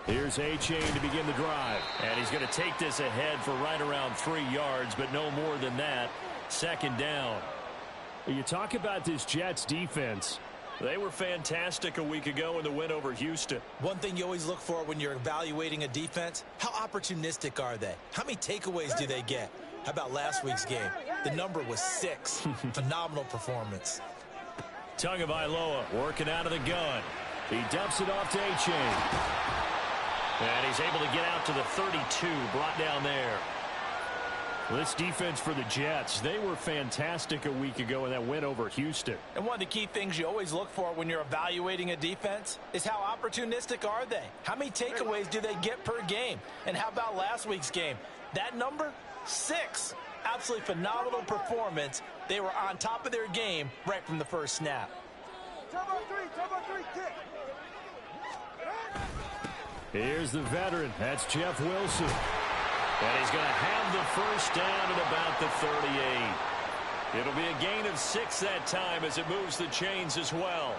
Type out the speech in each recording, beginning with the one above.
Here's A-Chain to begin the drive. And he's going to take this ahead for right around 3 yards, but no more than that. Second down. You talk about this Jets defense. They were fantastic a week ago in the win over Houston. One thing you always look for when you're evaluating a defense, how opportunistic are they? How many takeaways do they get? How about last week's game? The number was 6. Phenomenal performance. Tagovailoa working out of the gun. He dumps it off to A-Chain. And he's able to get out to the 32, brought down there. This defense for the Jets, they were fantastic a week ago in that win over Houston. And one of the key things you always look for when you're evaluating a defense is how opportunistic are they? How many takeaways do they get per game? And how about last week's game? That number, 6. Absolutely phenomenal performance. They were on top of their game right from the first snap. Turbo 3, kick. Here's the veteran. That's Jeff Wilson. And he's going to have the first down at about the 38. It'll be a gain of 6 that time as it moves the chains as well.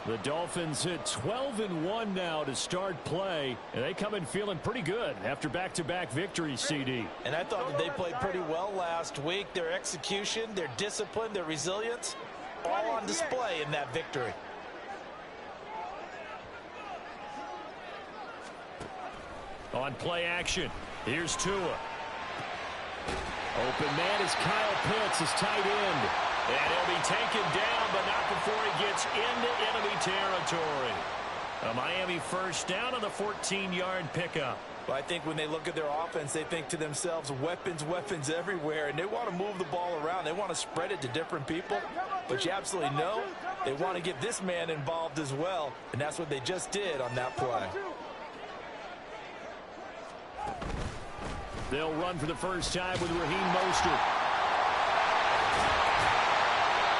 The Dolphins hit 12-1 now to start play, and they come in feeling pretty good after back-to-back victories, CD. And I thought that they played pretty well last week. Their execution, their discipline, their resilience, all on display in that victory. On play action, here's Tua. Open man is Kyle Pitts, his tight end. And he'll be taken down, but not before he gets into enemy territory. A Miami first down on the 14-yard pickup. Well, I think when they look at their offense, they think to themselves, weapons, weapons everywhere, and they want to move the ball around. They want to spread it to different people, but you absolutely know they want to get this man involved as well, and that's what they just did on that play. They'll run for the first time with Raheem Mostert.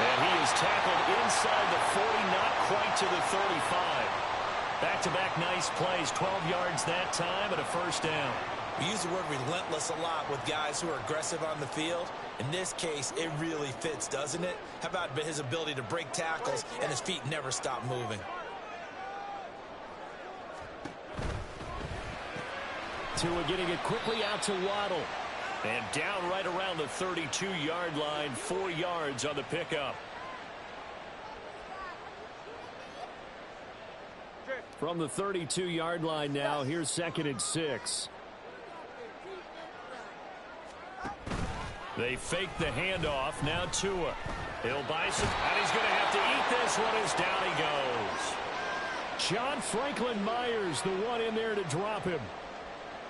And he is tackled inside the 40, not quite to the 35. Back-to-back nice plays, 12 yards that time and a first down. We use the word relentless a lot with guys who are aggressive on the field. In this case, it really fits, doesn't it? How about his ability to break tackles and his feet never stop moving? Tua getting it quickly out to Waddle. And down right around the 32-yard line, 4 yards on the pickup. From the 32-yard line now, here's 2nd and 6. They fake the handoff. Now Tua. He'll buy some, and he's going to have to eat this one as down he goes. John Franklin Myers, the one in there to drop him.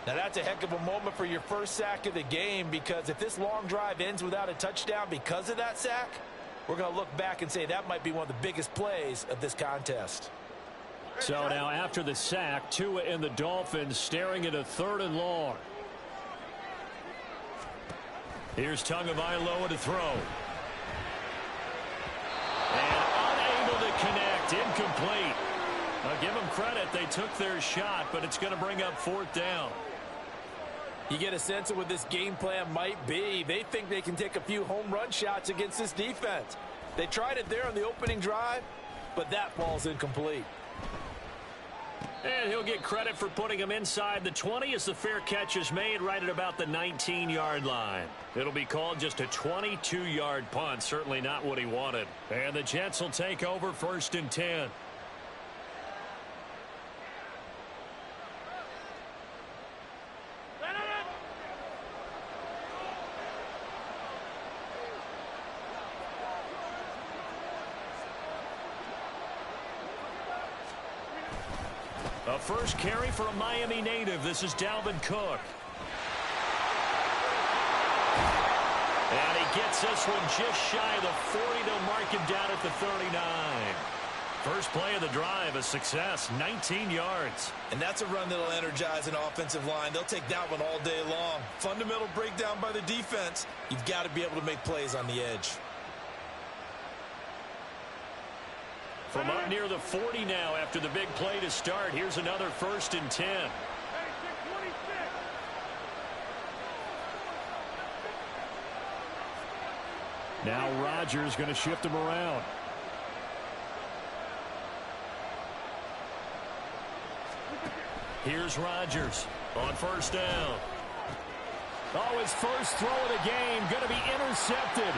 Now that's a heck of a moment for your first sack of the game, because if this long drive ends without a touchdown because of that sack, we're going to look back and say that might be one of the biggest plays of this contest. So now after the sack, Tua and the Dolphins staring at a 3rd and long. Here's Tagovailoa to throw. And unable to connect, incomplete. Now give them credit, they took their shot, but it's going to bring up 4th down. You get a sense of what this game plan might be. They think they can take a few home run shots against this defense. They tried it there on the opening drive, but that falls incomplete. And he'll get credit for putting him inside the 20 as the fair catch is made right at about the 19-yard line. It'll be called just a 22-yard punt, certainly not what he wanted. And the Jets will take over 1st and 10. A first carry for a Miami native. This is Dalvin Cook. And he gets this one just shy of the 40. They'll mark him down at the 39. First play of the drive, a success, 19 yards. And that's a run that'll energize an offensive line. They'll take that one all day long. Fundamental breakdown by the defense. You've got to be able to make plays on the edge. From up near the 40 now after the big play to start. Here's another 1st and 10. Now Rodgers going to shift him around. Here's Rodgers on first down. Oh, his first throw of the game going to be intercepted.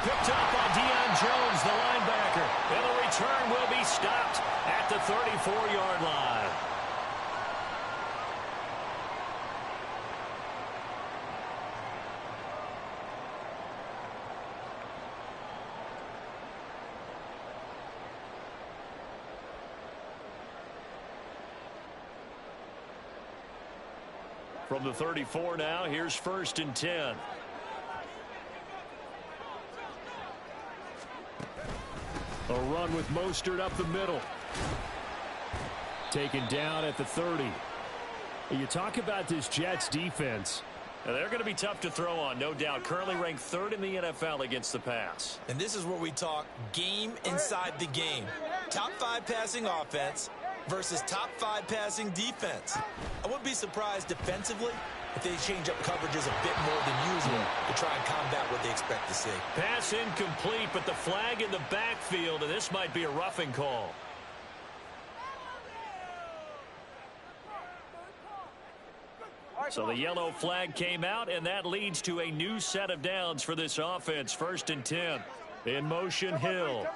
Picked up by Deion Jones, the linebacker. And the return will be stopped at the 34-yard line. From the 34 now, here's 1st and 10. A run with Mostert up the middle. Taken down at the 30. You talk about this Jets defense. They're going to be tough to throw on, no doubt. Currently ranked 3rd in the NFL against the pass. And this is where we talk game inside the game. Top 5 passing offense versus top 5 passing defense. I wouldn't be surprised defensively if they change up coverages a bit more than usual to try and combat what they expect to see. Pass incomplete, but the flag in the backfield, and this might be a roughing call. So the yellow flag came out, and that leads to a new set of downs for this offense. 1st and 10. In motion, Hill.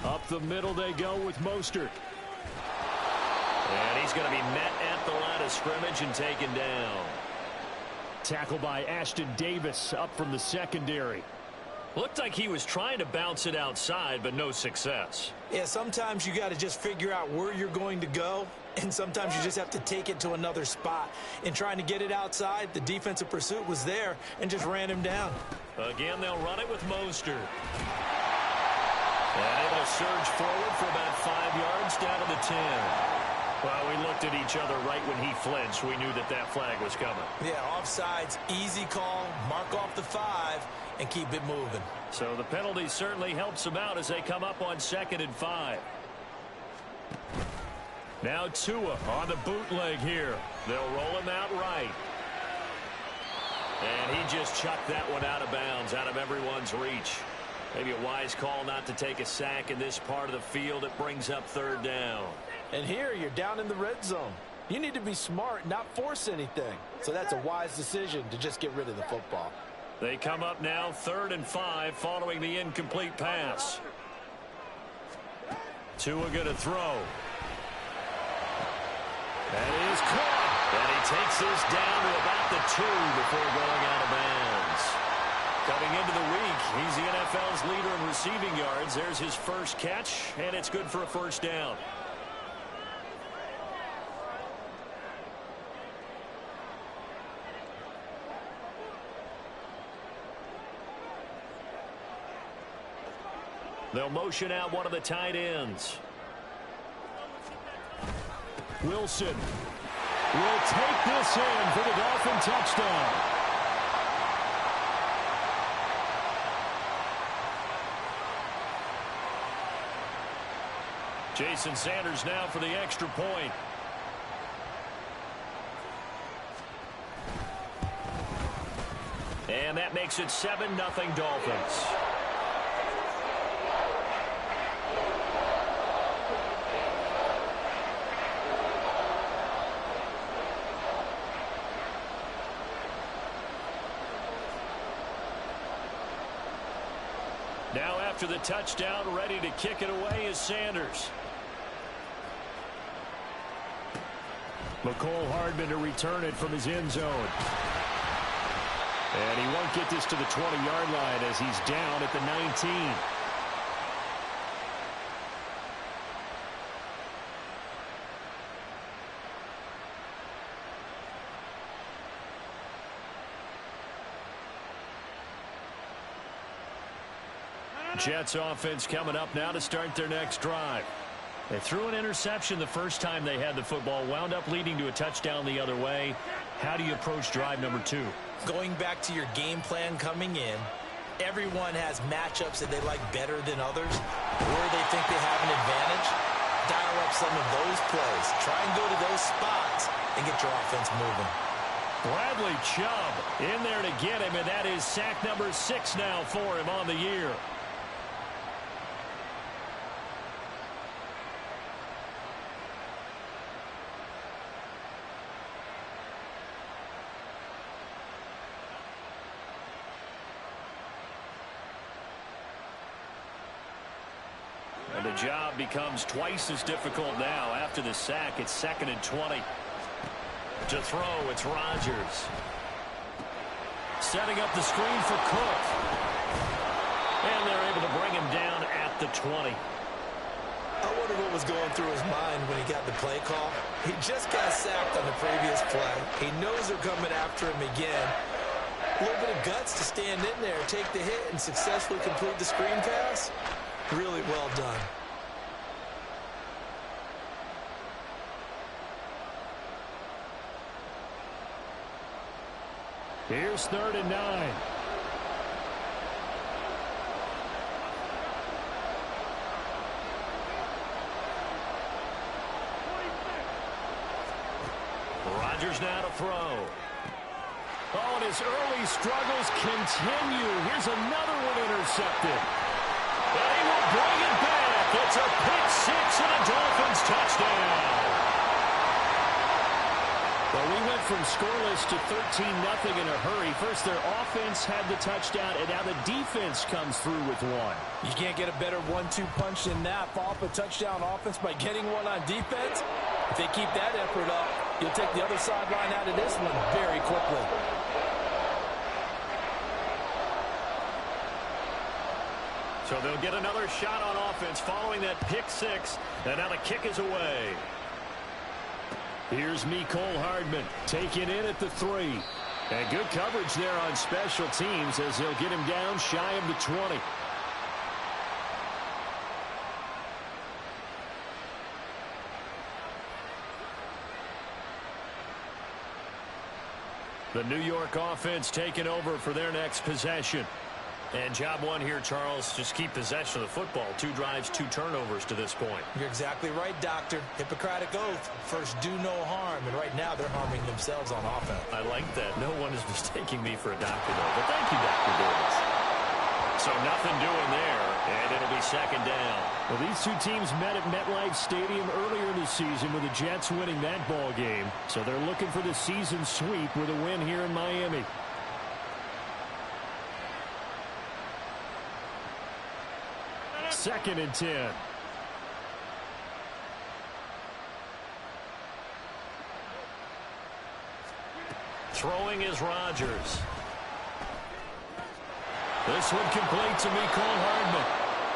Up the middle they go with Mostert. And he's going to be met at the line of scrimmage and taken down. Tackled by Ashton Davis up from the secondary. Looked like he was trying to bounce it outside, but no success. Yeah, sometimes you got to just figure out where you're going to go, and sometimes you just have to take it to another spot. In trying to get it outside, the defensive pursuit was there and just ran him down. Again, they'll run it with Mostert. And able to surge forward for about 5 yards down to the 10. Well, we looked at each other right when he flinched. We knew that that flag was coming. Yeah, offsides, easy call, mark off the 5, and keep it moving. So the penalty certainly helps them out as they come up on 2nd and 5. Now Tua on the bootleg here. They'll roll him out right. And he just chucked that one out of bounds, out of everyone's reach. Maybe a wise call not to take a sack in this part of the field. It brings up 3rd down. And here you're down in the red zone. You need to be smart, not force anything. So that's a wise decision to just get rid of the football. They come up now 3rd and 5 following the incomplete pass. Tua going to throw. That is caught. And he takes this down to about the 2 before going out of bounds. Coming into the week, he's the NFL's leader in receiving yards. There's his first catch, and it's good for a 1st down. They'll motion out one of the tight ends. Wilson will take this in for the Dolphin touchdown. Jason Sanders now for the extra point. And that makes it 7-0 Dolphins. Now after the touchdown, ready to kick it away is Sanders. McCole Hardman to return it from his end zone. And he won't get this to the 20-yard line as he's down at the 19. Jets offense coming up now to start their next drive. They threw an interception the first time they had the football, wound up leading to a touchdown the other way. How do you approach drive number 2? Going back to your game plan coming in, everyone has matchups that they like better than others. Where they think they have an advantage, dial up some of those plays. Try and go to those spots and get your offense moving. Bradley Chubb in there to get him, and that is sack number 6 now for him on the year. job becomes twice as difficult now after the sack. It's 2nd and 20. To throw, it's Rodgers. Setting up the screen for Cook. And they're able to bring him down at the 20. I wonder what was going through his mind when he got the play call. He just got sacked on the previous play. He knows they're coming after him again. A little bit of guts to stand in there, take the hit, and successfully complete the screen pass. Really well done. Here's 3rd and 9. Rodgers now to throw. Oh, and his early struggles continue. Here's another one intercepted. And he will bring it back. It's a pick six and a Dolphins touchdown. Well, we went from scoreless to 13-0 in a hurry. First, their offense had the touchdown, and now the defense comes through with one. You can't get a better 1-2 punch than that. Follow up a touchdown offense by getting one on defense. If they keep that effort up, you'll take the other sideline out of this one very quickly. So they'll get another shot on offense following that pick six, and now the kick is away. Here's Mecole Hardman taking in at the 3. And good coverage there on special teams as they'll get him down shy of the 20. The New York offense taking over for their next possession. And job one here, Charles, just keep possession of the football. 2 drives, 2 turnovers to this point. You're exactly right, Doctor. Hippocratic oath. First, do no harm. And right now, they're harming themselves on offense. I like that. No one is mistaking me for a doctor, though. But thank you, Dr. Davis. So nothing doing there, and it'll be 2nd down. Well, these 2 teams met at MetLife Stadium earlier this season with the Jets winning that ball game. So they're looking for the season sweep with a win here in Miami. Second and 10. Throwing is Rodgers. This one complete to Mecole Hardman.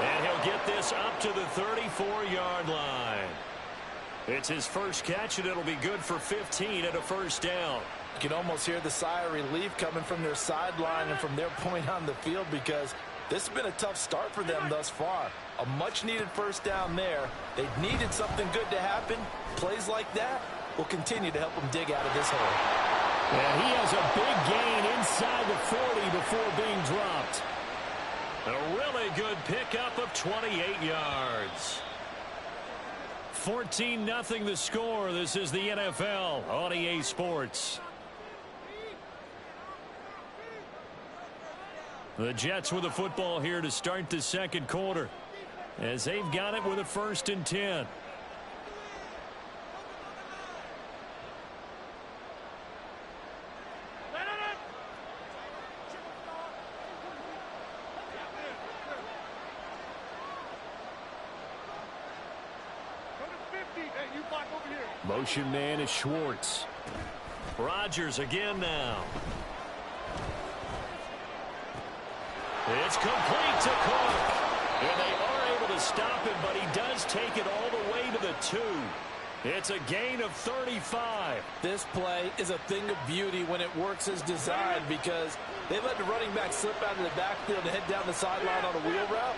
And he'll get this up to the 34-yard line. It's his first catch, and it'll be good for 15 at a 1st down. You can almost hear the sigh of relief coming from their sideline and from their point on the field because this has been a tough start for them thus far. A much-needed 1st down there. They needed something good to happen. Plays like that will continue to help them dig out of this hole. Yeah, he has a big gain inside the 40 before being dropped. A really good pickup of 28 yards. 14-0 the score. This is the NFL on EA Sports. The Jets with the football here to start the 2nd quarter as they've got it with a 1st and 10. Motion man is Schwartz. Rodgers again now. It's complete to Cook. And they are able to stop him, but he does take it all the way to the 2. It's a gain of 35. This play is a thing of beauty when it works as designed because they let the running back slip out of the backfield and head down the sideline on a wheel route.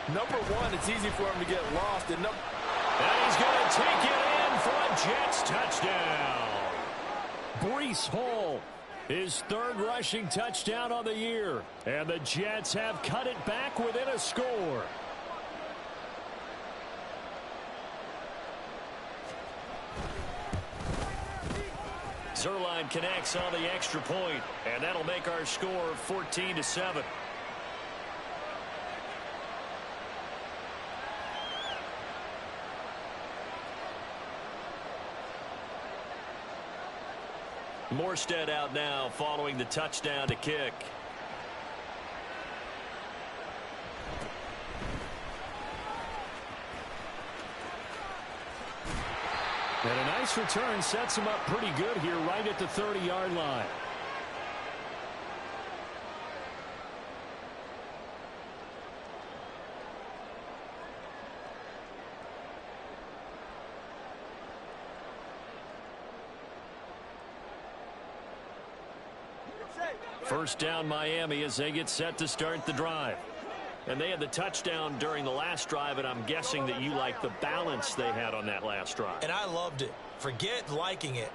Number one, it's easy for him to get lost. And he's going to take it in for a Jets touchdown. Breece Hall, his 3rd rushing touchdown on the year. And the Jets have cut it back within a score. Zuerlein connects on the extra point, and that'll make our score 14-7. Morstead out now following the touchdown to kick. And a nice return sets him up pretty good here right at the 30-yard line. First down Miami as they get set to start the drive. And they had the touchdown during the last drive, and I'm guessing that you like the balance they had on that last drive. And I loved it. Forget liking it.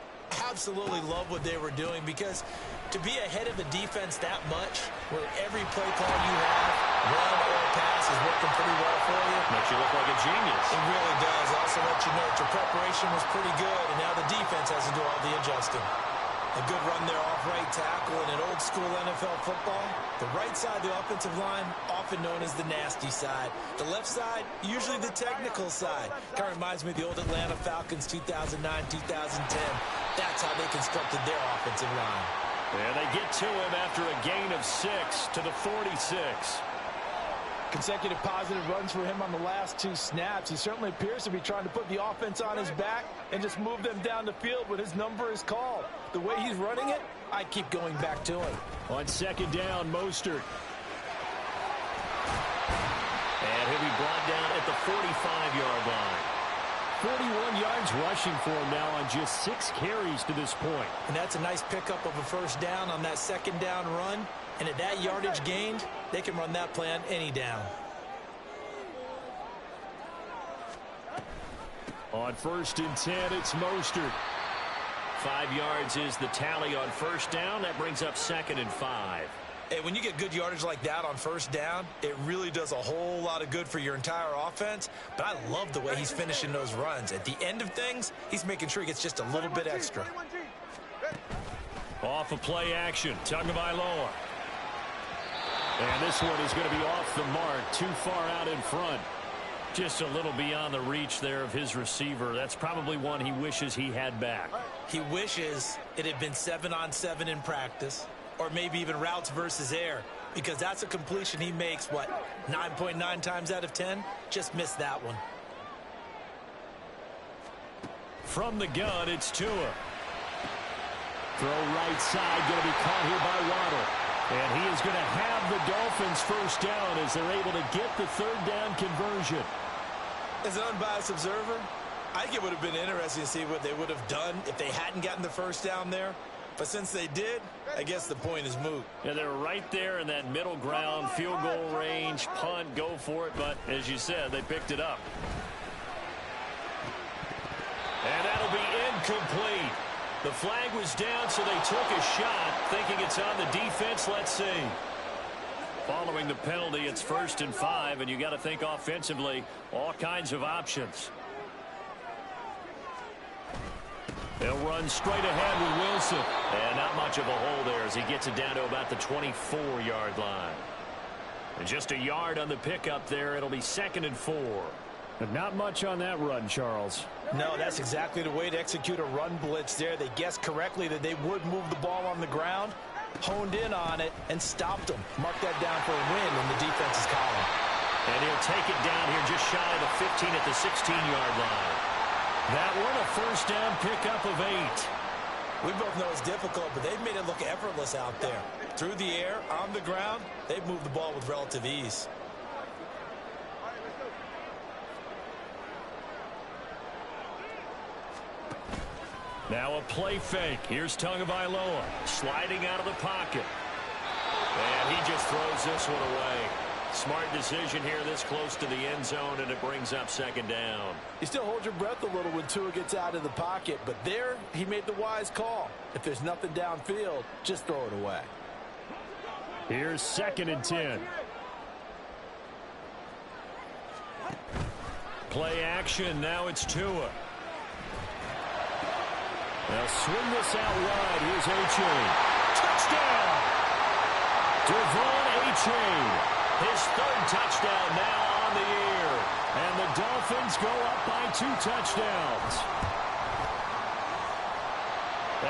Absolutely love what they were doing, because to be ahead of the defense that much, where every play call you have, run or pass, is working pretty well for you. Makes you look like a genius. It really does. Also let you know that your preparation was pretty good, and now the defense has to do all the adjusting. A good run there off right tackle in an old-school NFL football. The right side of the offensive line, often known as the nasty side. The left side, usually the technical side. Kind of reminds me of the old Atlanta Falcons 2009, 2010. That's how they constructed their offensive line. And they get to him after a gain of 6 to the 46. Consecutive positive runs for him on the last 2 snaps. He certainly appears to be trying to put the offense on his back and just move them down the field when his number is called. The way he's running it, I keep going back to him. On second down, Mostert. And he'll be brought down at the 45-yard line. 41 yards rushing for him now on just 6 carries to this point. And that's a nice pickup of a first down on that second down run. And at that yardage gained, they can run that play on any down. On 1st and 10, it's Mostert. 5 yards is the tally on first down. That brings up 2nd and 5. Hey, when you get good yardage like that on first down, it really does a whole lot of good for your entire offense. But I love the way he's finishing those runs. At the end of things, he's making sure he gets just a little bit extra. Off of play action, Tagovailoa. And this one is going to be off the mark, too far out in front. Just a little beyond the reach there of his receiver. That's probably one he wishes he had back. He wishes it had been 7-on-7 in practice, or maybe even routes versus air, because that's a completion he makes, 9.9 times out of 10? Just missed that one. From the gun, it's Tua. Throw right side, going to be caught here by Waddle. And he is going to have the Dolphins first down as they're able to get the 3rd down conversion. As an unbiased observer, I think it would have been interesting to see what they would have done if they hadn't gotten the first down there. But since they did, I guess the point is moot. Yeah, they're right there in that middle ground, field goal range, punt, go for it. But as you said, they picked it up. And that'll be incomplete. The flag was down, so they took a shot, thinking it's on the defense. Let's see. Following the penalty, it's 1st and 5, and you got to think offensively, all kinds of options. They'll run straight ahead with Wilson. And not much of a hole there as he gets it down to about the 24-yard line. And just a yard on the pickup there. It'll be 2nd and 4. But not much on that run, Charles. No, that's exactly the way to execute a run blitz there. They guessed correctly that they would move the ball on the ground, honed in on it, and stopped them. Mark that down for a win in the defense's column. And he'll take it down here just shy of the 15 at the 16-yard line. That one a first down pickup of 8. We both know it's difficult, but they've made it look effortless out there. Through the air, on the ground, they've moved the ball with relative ease. Now a play fake. Here's Tagovailoa sliding out of the pocket. And he just throws this one away. Smart decision here this close to the end zone, and it brings up 2nd down. You still hold your breath a little when Tua gets out of the pocket, but there he made the wise call. If there's nothing downfield, just throw it away. Here's 2nd and 10. Play action. Now it's Tua. They'll swing this out wide. Here's A-Chain. Touchdown! Devon A-Chain. His 3rd touchdown now on the year. And the Dolphins go up by 2 touchdowns.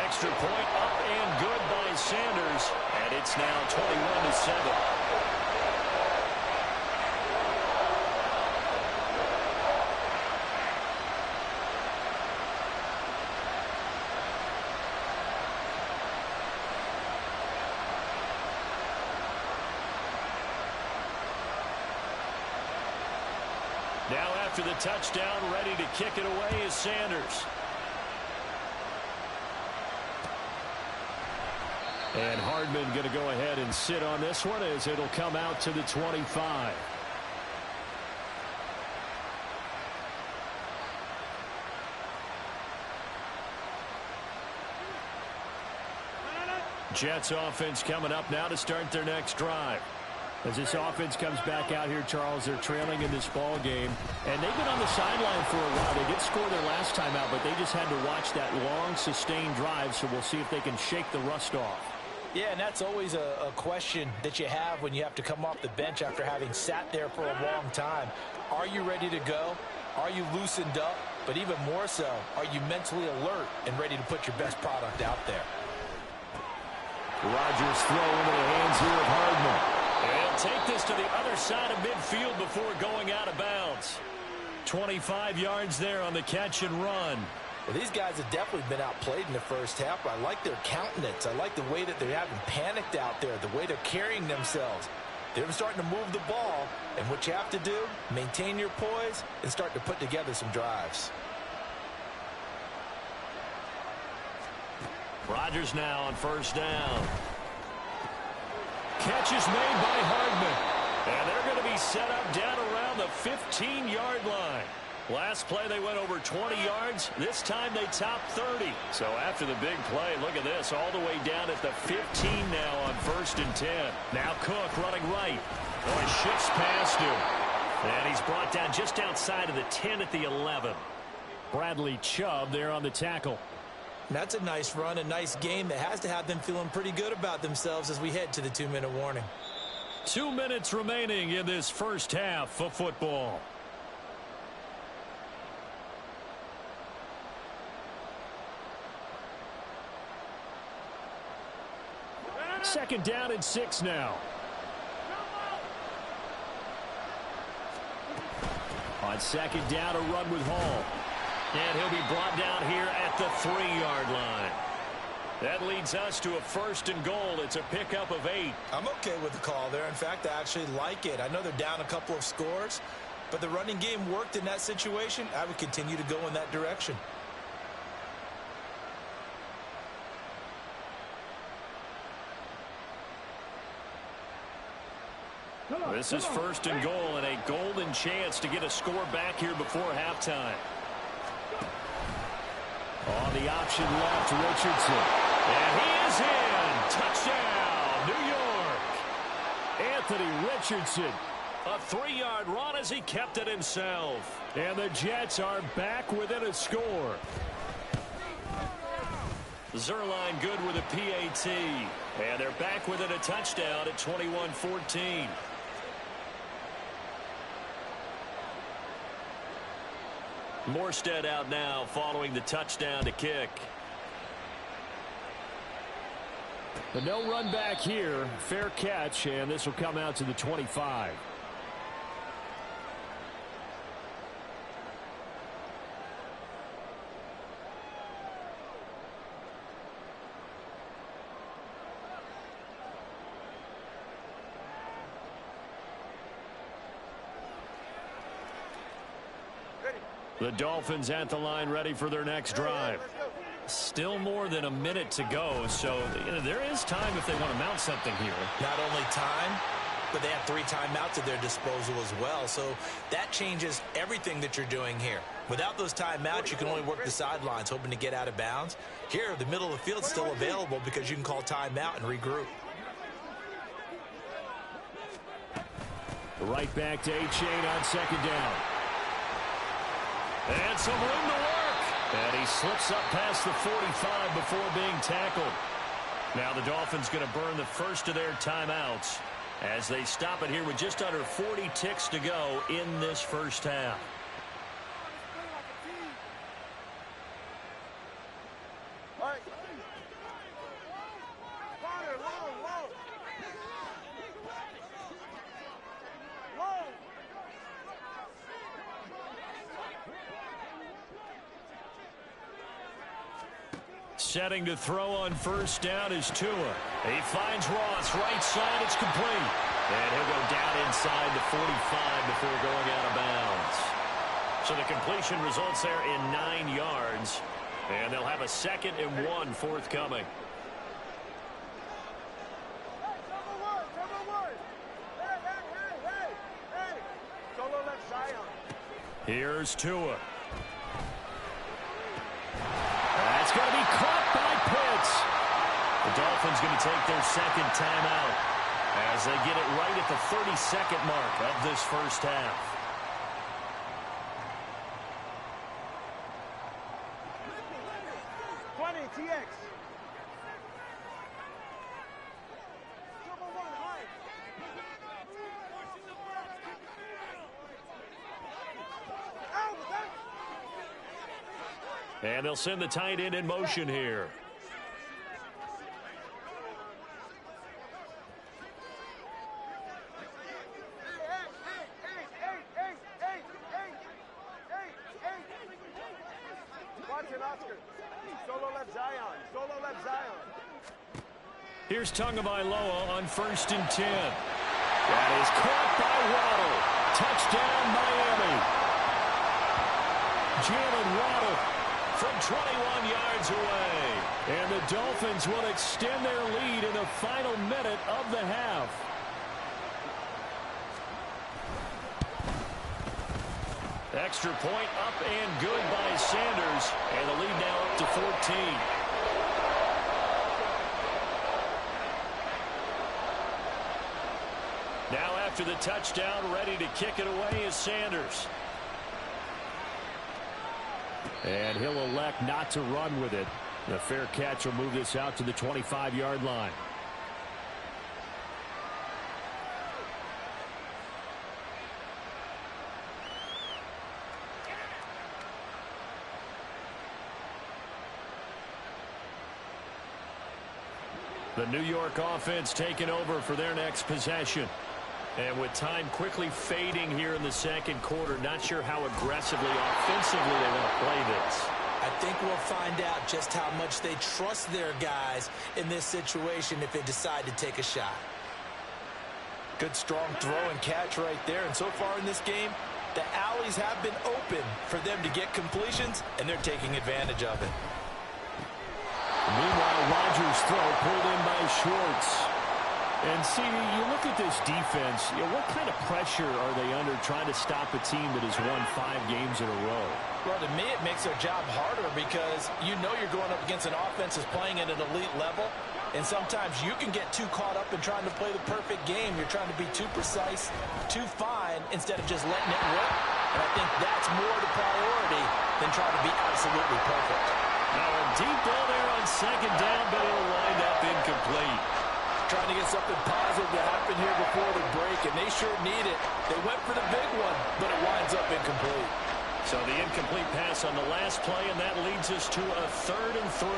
Extra point up and good by Sanders. And it's now 21-7. after the touchdown, ready to kick it away is Sanders. And Hardman going to go ahead and sit on this one as it'll come out to the 25. Jets offense coming up now to start their next drive. As this offense comes back out here, Charles, they're trailing in this ball game. And they've been on the sideline for a while. They did score their last time out, but they just had to watch that long, sustained drive. So we'll see if they can shake the rust off. Yeah, and that's always a question that you have when you have to come off the bench after having sat there for a long time. Are you ready to go? Are you loosened up? But even more so, are you mentally alert and ready to put your best product out there? Rodgers throw into the hands here of Hardman. And take this to the other side of midfield before going out of bounds. 25 yards there on the catch and run. Well, these guys have definitely been outplayed in the first half. I like their countenance. I like the way that they're having panicked out there, the way they're carrying themselves. They're starting to move the ball, and what you have to do, maintain your poise and start to put together some drives. Rodgers now on first down. Catch is made by Hardman. And they're going to be set up down around the 15-yard line. Last play they went over 20 yards. This time they topped 30. So after the big play, look at this, all the way down at the 15 now on 1st and 10. Now Cook running right. Boy, shifts past him. And he's brought down just outside of the 10 at the 11. Bradley Chubb there on the tackle. That's a nice run, a nice game that has to have them feeling pretty good about themselves as we head to the 2-minute warning. 2 minutes remaining in this first half of football. Second down and 6 now. On second down, a run with Hall. And he'll be brought down here at the 3-yard line. That leads us to a 1st and goal. It's a pickup of 8. I'm okay with the call there. In fact, I actually like it. I know they're down a couple of scores, but the running game worked in that situation. I would continue to go in that direction. This is 1st and goal and a golden chance to get a score back here before halftime. On the option left, Richardson. And he is in. Touchdown, New York. Anthony Richardson. A 3-yard run as he kept it himself. And the Jets are back within a score. Zuerlein good with a PAT. And they're back within a touchdown at 21-14. Morstead out now following the touchdown to kick. But no run back here. Fair catch, and this will come out to the 25. The Dolphins at the line ready for their next drive. Still more than a minute to go, so there is time if they want to mount something here. Not only time, but they have 3 timeouts at their disposal as well, so that changes everything that you're doing here. Without those timeouts, you can only work the sidelines, hoping to get out of bounds. Here, the middle of the field is still available because you can call timeout and regroup. Right back to Achane on second down. And some room to work. And he slips up past the 45 before being tackled. Now the Dolphins going to burn the first of their timeouts as they stop it here with just under 40 ticks to go in this first half. Setting to throw on first down is Tua. He finds Ross, right side, it's complete. And he'll go down inside the 45 before going out of bounds. So the completion results there in 9 yards. And they'll have a 2nd and 1 forthcoming. Here's Tua. That's going to be caught by Pitts. The Dolphins going to take their 2nd timeout as they get it right at the 30-second mark of this first half. TX. And they'll send the tight end in motion here. Here's Tagovailoa on 1st and 10. That is caught by Waddle. Touchdown, Miami. Jalen Waddle from 21 yards away. And the Dolphins will extend their lead in the final minute of the half. Extra point up and good by Sanders. And the lead now up to 14. Now after the touchdown, ready to kick it away is Sanders. And he'll elect not to run with it. The fair catch will move this out to the 25-yard line. The New York offense taking over for their next possession. And with time quickly fading here in the 2nd quarter, not sure how aggressively, offensively they want to play this. I think we'll find out just how much they trust their guys in this situation if they decide to take a shot. Good strong throw and catch right there. And so far in this game, the alleys have been open for them to get completions, and they're taking advantage of it. Meanwhile, Rodgers' throw pulled in by Schwartz. And, CD, you look at this defense, what kind of pressure are they under trying to stop a team that has won 5 games in a row? Well, to me, it makes their job harder because you know you're going up against an offense that's playing at an elite level. And sometimes you can get too caught up in trying to play the perfect game. You're trying to be too precise, too fine, instead of just letting it work. And I think that's more the priority than trying to be absolutely perfect. Now a deep ball there on 2nd down, but it'll wind up incomplete. Trying to get something positive to happen here before the break, and they sure need it. They went for the big one, but it winds up incomplete. So the incomplete pass on the last play, and that leads us to a 3rd and 3.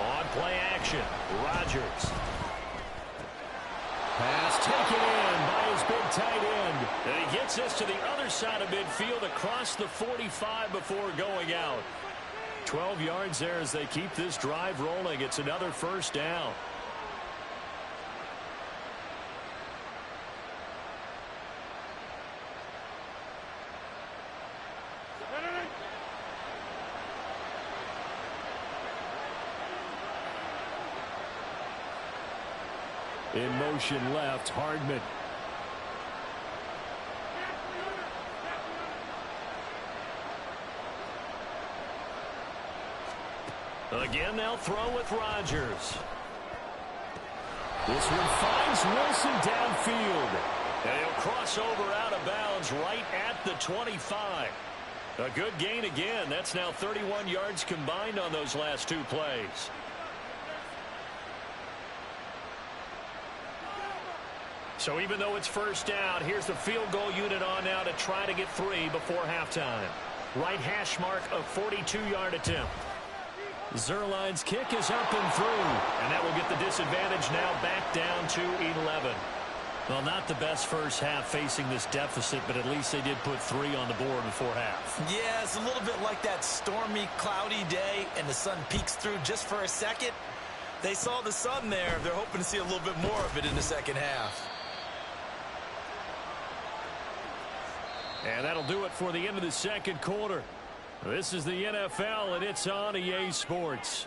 On play action, Rodgers. Pass taken in by his big tight end. And he gets this to the other side of midfield across the 45 before going out. 12 yards there as they keep this drive rolling. It's another 1st down. In motion left, Hardman. Again, they'll throw with Rodgers. This one finds Wilson downfield. And he'll cross over out of bounds right at the 25. A good gain again. That's now 31 yards combined on those last 2 plays. So even though it's 1st down, here's the field goal unit on now to try to get 3 before halftime. Right hash mark, a 42-yard attempt. Zuerlein's kick is up and through, and that will get the disadvantage now back down to 11. Well, not the best first half facing this deficit, but at least they did put 3 on the board before half. Yeah, it's a little bit like that stormy, cloudy day, and the sun peeks through just for a second. They saw the sun there. They're hoping to see a little bit more of it in the second half. And that'll do it for the end of the second quarter. This is the NFL, and it's on EA Sports.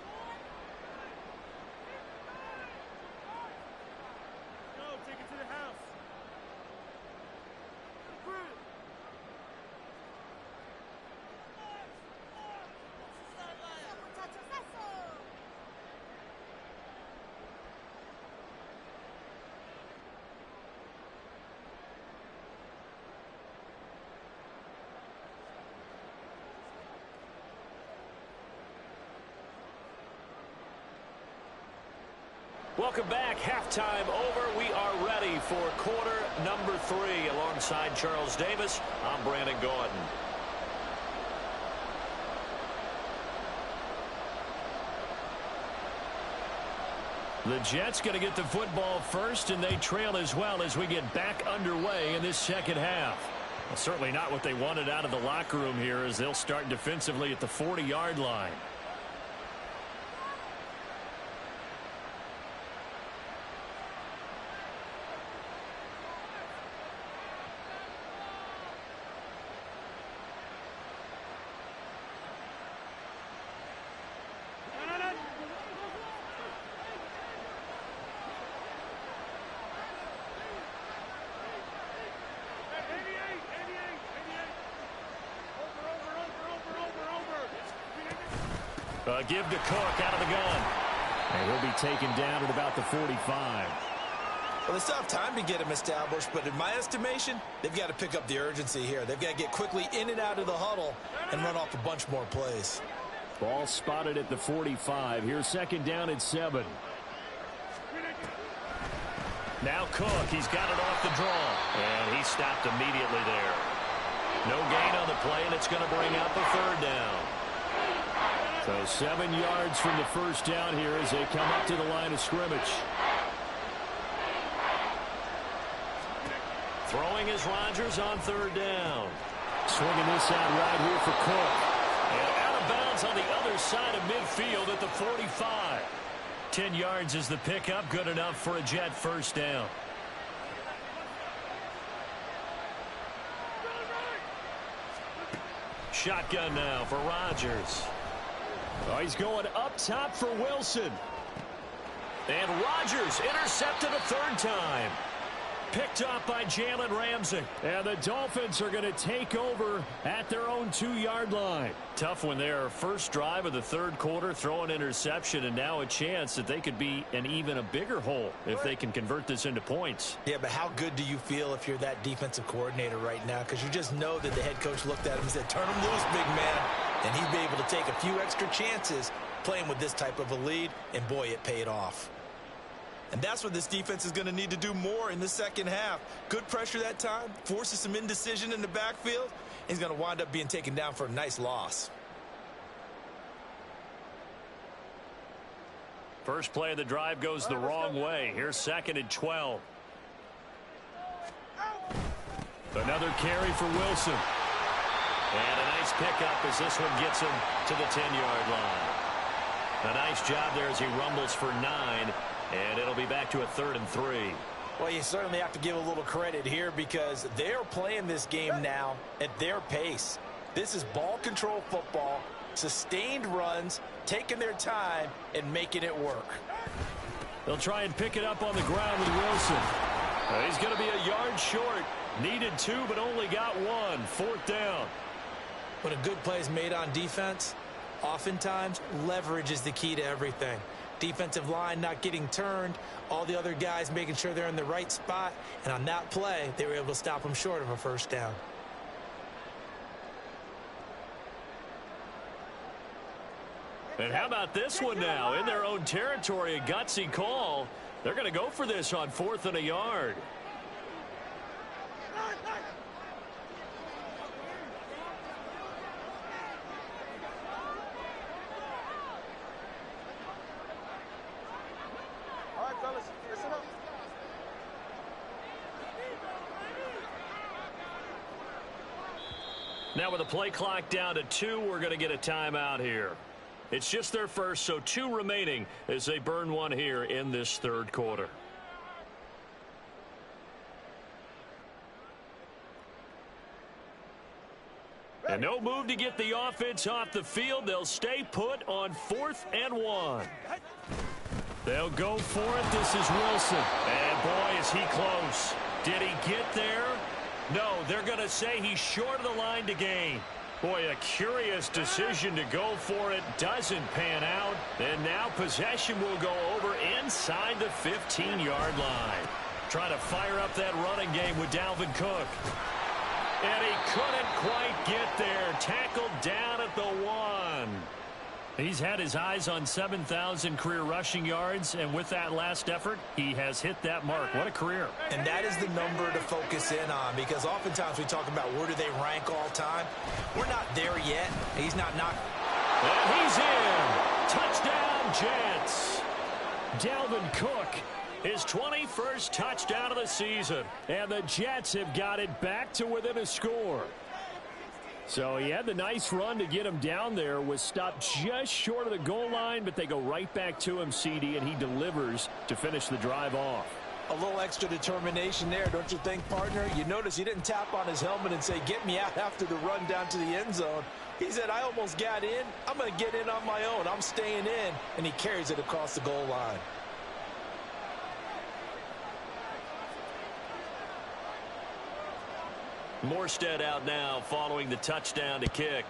Welcome back. Halftime over. We are ready for quarter number 3. Alongside Charles Davis, I'm Brandon Gaudin. The Jets going to get the football first, and they trail as well as we get back underway in this second half. Well, certainly not what they wanted out of the locker room here, as they'll start defensively at the 40-yard line. Give to Cook out of the gun. And he'll be taken down at about the 45. Well, they still have time to get him established, but in my estimation, they've got to pick up the urgency here. They've got to get quickly in and out of the huddle and run off a bunch more plays. Ball spotted at the 45. Here's second down at 7. Now Cook, he's got it off the draw. And he stopped immediately there. No gain on the play, and it's going to bring up a third down. So 7 yards from the first down here as they come up to the line of scrimmage. Throwing is Rodgers on third down. Swinging this out right here for Cook. And out of bounds on the other side of midfield at the 45. 10 yards is the pickup. Good enough for a Jet first down. Shotgun now for Rodgers. Oh, he's going up top for Wilson. And Rodgers intercepted a third time. Picked up by Jalen Ramsey. And the Dolphins are going to take over at their own 2-yard line. Tough when their first drive of the third quarter, throw an interception, and now a chance that they could be in even a bigger hole if they can convert this into points. Yeah, but how good do you feel if you're that defensive coordinator right now? Because you just know that the head coach looked at him and said, turn him loose, big man. And he'd be able to take a few extra chances playing with this type of a lead, and boy, it paid off. And that's what this defense is going to need to do more in the second half. Good pressure that time, forces some indecision in the backfield. He's going to wind up being taken down for a nice loss. First play of the drive goes the wrong way. Here's second and 12. Another carry for Wilson. And a nice pickup as this one gets him to the 10-yard line. A nice job there as he rumbles for 9. And it'll be back to a 3rd and 3. Well, you certainly have to give a little credit here because they're playing this game now at their pace. This is ball control football, sustained runs, taking their time, and making it work. They'll try and pick it up on the ground with Wilson. He's going to be a yard short. Needed 2, but only got 1. 4th down. When a good play is made on defense, oftentimes leverage is the key to everything. Defensive line not getting turned, all the other guys making sure they're in the right spot, and on that play, they were able to stop them short of a first down. And how about this one now? In their own territory, a gutsy call. They're going to go for this on 4th and a yard. Now with the play clock down to 2, we're going to get a timeout here. It's just their first, so 2 remaining as they burn one here in this third quarter. And no move to get the offense off the field. They'll stay put on 4th and 1. They'll go for it. This is Wilson. And boy, is he close. Did he get there? No, they're going to say he's short of the line to gain. Boy, a curious decision to go for it. Doesn't pan out. And now possession will go over inside the 15-yard line. Trying to fire up that running game with Dalvin Cook. And he couldn't quite get there. Tackled down at the 1. He's had his eyes on 7,000 career rushing yards, and with that last effort, he has hit that mark. What a career. And that is the number to focus in on, because oftentimes we talk about where do they rank all time. We're not there yet. He's not knocking. And he's in. Touchdown, Jets. Dalvin Cook, his 21st touchdown of the season. And the Jets have got it back to within a score. So he had the nice run to get him down there, was stopped just short of the goal line, but they go right back to him, CD, and he delivers to finish the drive off. A little extra determination there, don't you think, partner? You notice he didn't tap on his helmet and say, get me out after the run down to the end zone. He said, I almost got in. I'm going to get in on my own. I'm staying in, and he carries it across the goal line. Morstead out now following the touchdown to kick.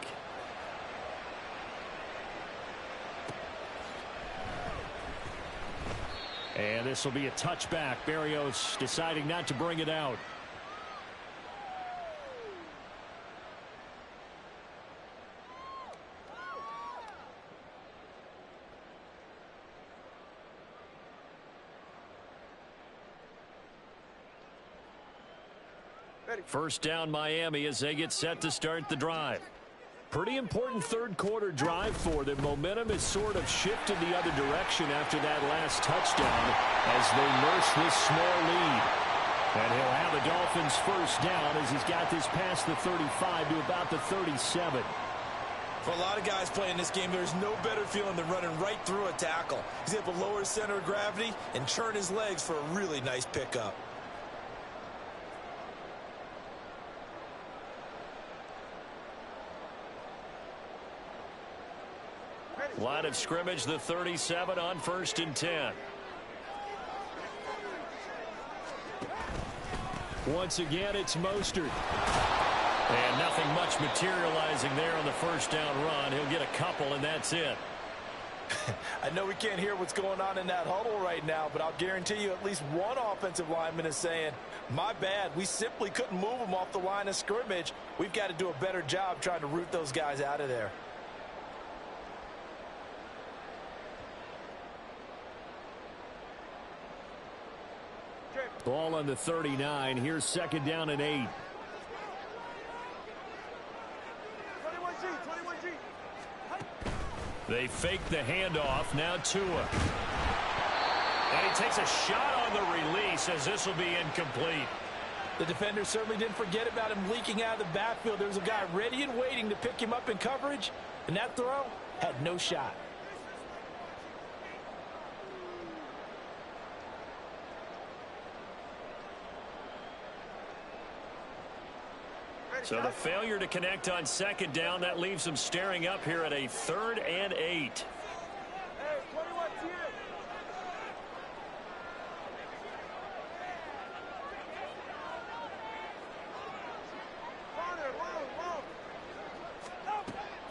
And this will be a touchback. Berrios deciding not to bring it out. First down Miami as they get set to start the drive. Pretty important third quarter drive for them. Momentum has sort of shifted the other direction after that last touchdown as they nurse this small lead. And he'll have the Dolphins first down as he's got this past the 35 to about the 37. For a lot of guys playing this game, there's no better feeling than running right through a tackle. He's able to lower his center of gravity and turn his legs for a really nice pickup. Line of scrimmage, the 37 on 1st and 10. Once again, it's Mostert. And nothing much materializing there on the first down run. He'll get a couple, and that's it. I know we can't hear what's going on in that huddle right now, but I'll guarantee you at least one offensive lineman is saying, my bad, we simply couldn't move them off the line of scrimmage. We've got to do a better job trying to root those guys out of there. Ball on the 39. Here's second down and 8. 21G. They fake the handoff. Now Tua. And he takes a shot on the release as this will be incomplete. The defender certainly didn't forget about him leaking out of the backfield. There was a guy ready and waiting to pick him up in coverage, and that throw had no shot. So the failure to connect on second down, that leaves them staring up here at a 3rd and 8. Hey, 21 here.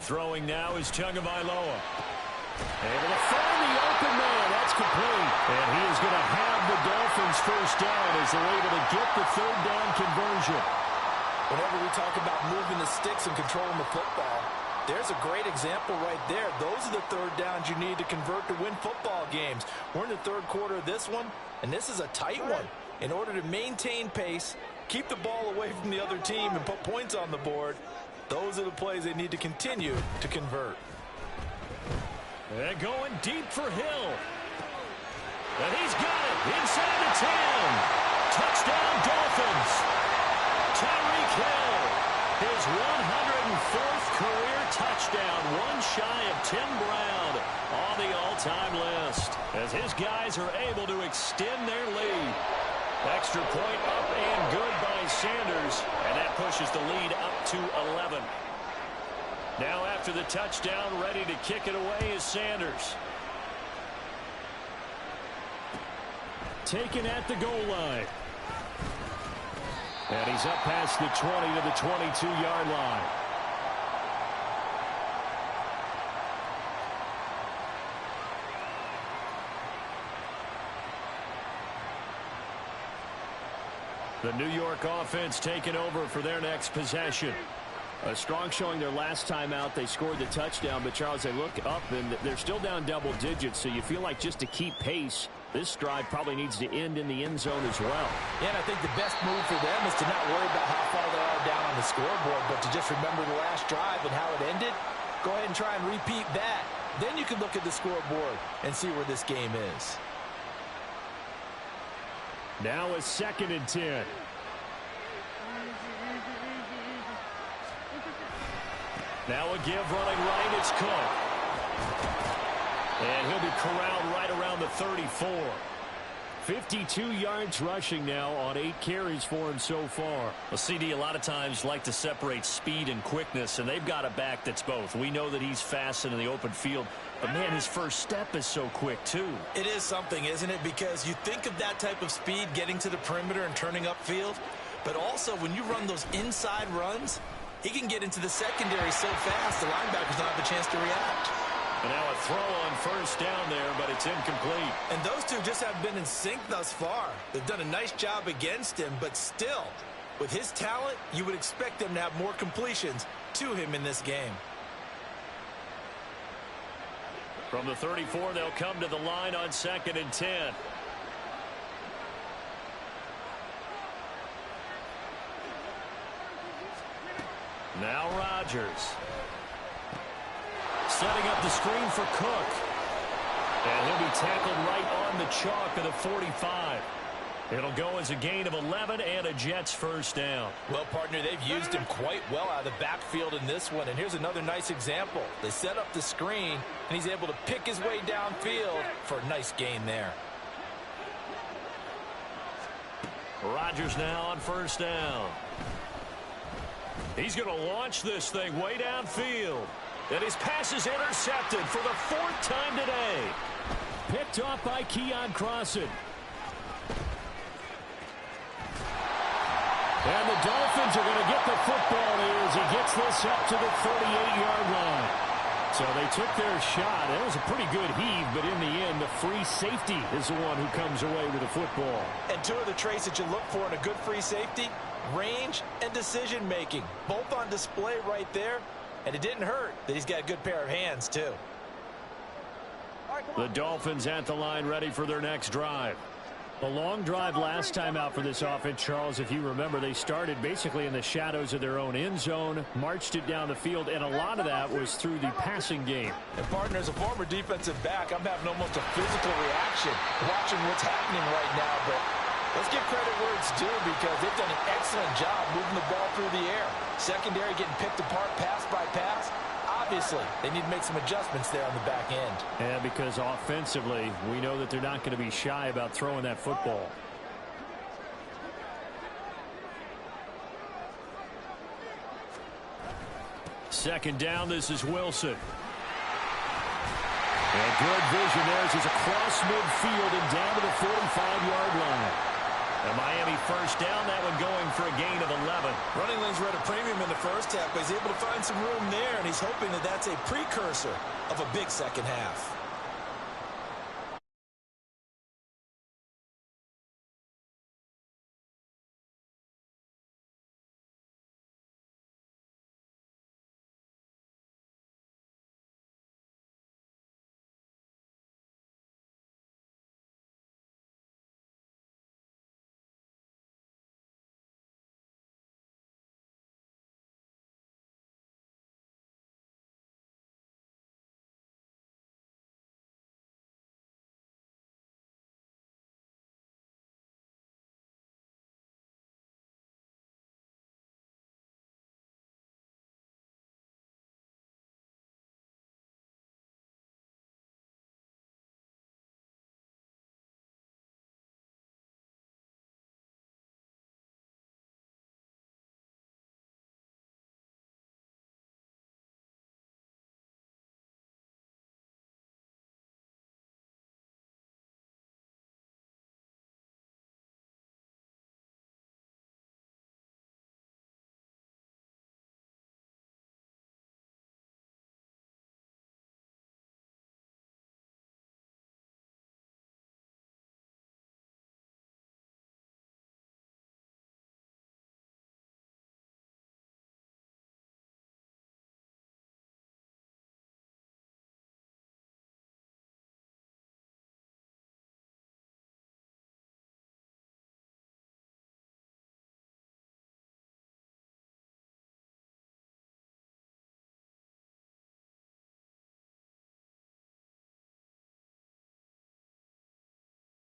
Throwing now is Tagovailoa. Able to find the open man. That's complete. And he is going to have the Dolphins first down as they're able to get the 3rd down conversion. Whenever we talk about moving the sticks and controlling the football, there's a great example right there. Those are the 3rd downs you need to convert to win football games. We're in the 3rd quarter of this one, and this is a tight one. In order to maintain pace, keep the ball away from the other team, and put points on the board, those are the plays they need to continue to convert. And going deep for Hill. And he's got it inside the 10. Touchdown Dolphins. Tyreek Hill, his 104th career touchdown, one shy of Tim Brown on the all-time list, as his guys are able to extend their lead. Extra point up and good by Sanders, and that pushes the lead up to 11. Now after the touchdown, ready to kick it away is Sanders. Taken at the goal line. And he's up past the 20 to the 22-yard line. The New York offense taking over for their next possession. A strong showing their last time out. They scored the touchdown, but Charles, they look up and they're still down double digits, so you feel like just to keep pace, this drive probably needs to end in the end zone as well. Yeah, and I think the best move for them is to not worry about how far they are down on the scoreboard, but to just remember the last drive and how it ended. Go ahead and try and repeat that. Then you can look at the scoreboard and see where this game is. Now a 2nd and 10. Now a give running right. It's Cook. And he'll be corralled right around the 34. 52 yards rushing now on 8 carries for him so far. Well, CD a lot of times like to separate speed and quickness, and they've got a back that's both. We know that he's fast in the open field, but, man, his first step is so quick, too. It is something, isn't it? Because you think of that type of speed getting to the perimeter and turning upfield, but also when you run those inside runs, he can get into the secondary so fast the linebackers don't have a chance to react. And now a throw on first down there, but it's incomplete. And those two just haven't been in sync thus far. They've done a nice job against him, but still, with his talent, you would expect them to have more completions to him in this game. From the 34, they'll come to the line on 2nd and 10. Now Rodgers. Setting up the screen for Cook. And he'll be tackled right on the chalk of the 45. It'll go as a gain of 11 and a Jets first down. Well, partner, they've used him quite well out of the backfield in this one. And here's another nice example. They set up the screen, and he's able to pick his way downfield for a nice gain there. Rodgers now on first down. He's going to launch this thing way downfield. And his pass is intercepted for the 4th time today. Picked off by Keon Crossan. And the Dolphins are going to get the football here as he gets this up to the 38-yard line. So they took their shot. It was a pretty good heave, but in the end, the free safety is the one who comes away with the football. And two of the traits that you look for in a good free safety, range and decision-making, both on display right there. And it didn't hurt that he's got a good pair of hands, too. The Dolphins at the line ready for their next drive. A long drive last time out for this offense, Charles. If you remember, they started basically in the shadows of their own end zone, marched it down the field, and a lot of that was through the passing game. And, partner, as a former defensive back, I'm having almost a physical reaction watching what's happening right now. But let's give credit where it's due because they've done an excellent job moving the ball through the air. Secondary getting picked apart pass by pass. Obviously, they need to make some adjustments there on the back end. And because offensively, we know that they're not going to be shy about throwing that football. Second down, this is Wilson. And good vision there as he's across midfield and down to the 45-yard line. And Miami first down, that one going for a gain of 11. Running lanes were at a premium in the first half, but he's able to find some room there, and he's hoping that that's a precursor of a big second half.